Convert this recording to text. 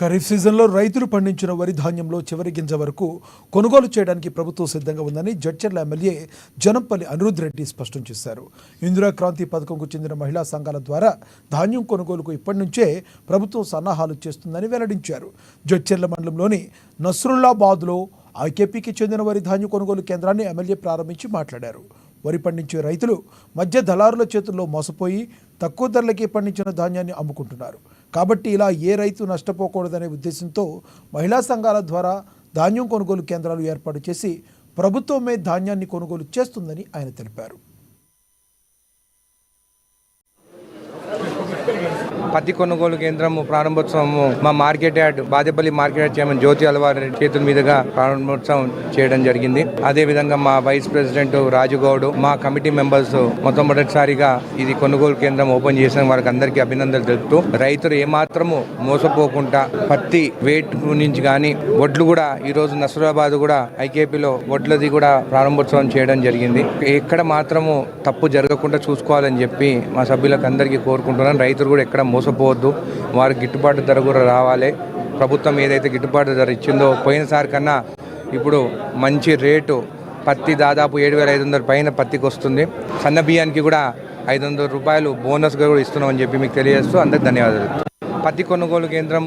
ఖరీఫ్ సీజన్లో రైతులు పండించిన వరి ధాన్యంలో చివరి గింజ వరకు కొనుగోలు చేయడానికి ప్రభుత్వం సిద్ధంగా ఉందని జడ్చర్ల ఎమ్మెల్యే జనంపల్లి అనిరుద్ రెడ్డి స్పష్టం చేశారు. ఇందిరా క్రాంతి పథకంకు చెందిన మహిళా సంఘాల ద్వారా ధాన్యం కొనుగోలుకు ఇప్పటి నుంచే ప్రభుత్వం సన్నాహాలు చేస్తుందని వెల్లడించారు. జడ్చర్ల మండలంలోని నస్రుల్లాబాద్లో ఐకేపీకి చెందిన వరి ధాన్యం కొనుగోలు కేంద్రాన్ని ఎమ్మెల్యే ప్రారంభించి మాట్లాడారు. వరి పండించే రైతులు మధ్య దళారుల చేతుల్లో మోసపోయి తక్కువ ధరలకి పండించిన ధాన్యాన్ని అమ్ముకుంటున్నారు. కాబట్టి ఇలా ఏ రైతు నష్టపోకూడదనే ఉద్దేశంతో మహిళా సంఘాల ద్వారా ధాన్యం కొనుగోలు కేంద్రాలు ఏర్పాటు చేసి ప్రభుత్వమే ధాన్యాన్ని కొనుగోలు చేస్తుందని ఆయన తెలిపారు. పత్తి కొనుగోలు కేంద్రం ప్రారంభోత్సవం మా market yard Badepalli market yard chairman Jyothi Alavari చేతుల మీదుగా ప్రారంభోత్సవం చేయడం జరిగింది. అదే విధంగా మా వైస్ ప్రెసిడెంట్ రాజుగౌడ్, మా కమిటీ మెంబర్స్ మొట్టమొదటిసారిగా ఇది కొనుగోలు కేంద్రం ఓపెన్ చేసిన వారికి అందరికీ అభినందనలు తెలుపుతూ రైతులు ఏమాత్రము మోసపోకుండా పత్తి వెయిట్ నుంచి కానీ వడ్లు కూడా ఈ రోజు నసరాబాద్ కూడా ఐకేపీలో వడ్లది కూడా ప్రారంభోత్సవం చేయడం జరిగింది. ఎక్కడ మాత్రము తప్పు జరగకుండా చూసుకోవాలని చెప్పి మా సభ్యులకు అందరికీ కోరుకుంటున్నాను. రైతులు కూడా ఎక్కడ మోసపోవద్దు, వారికి గిట్టుబాటు ధర కూడా రావాలి. ప్రభుత్వం ఏదైతే గిట్టుబాటు ధర ఇచ్చిందో పోయినసారి కన్నా ఇప్పుడు మంచి రేటు పత్తి దాదాపు 7,500 పైన పత్తికి వస్తుంది. సన్న బియ్యానికి కూడా 500 రూపాయలు బోనస్గా కూడా ఇస్తున్నామని చెప్పి మీకు తెలియజేస్తూ అందరికి ధన్యవాదాలు. పత్తి కొనుగోలు కేంద్రం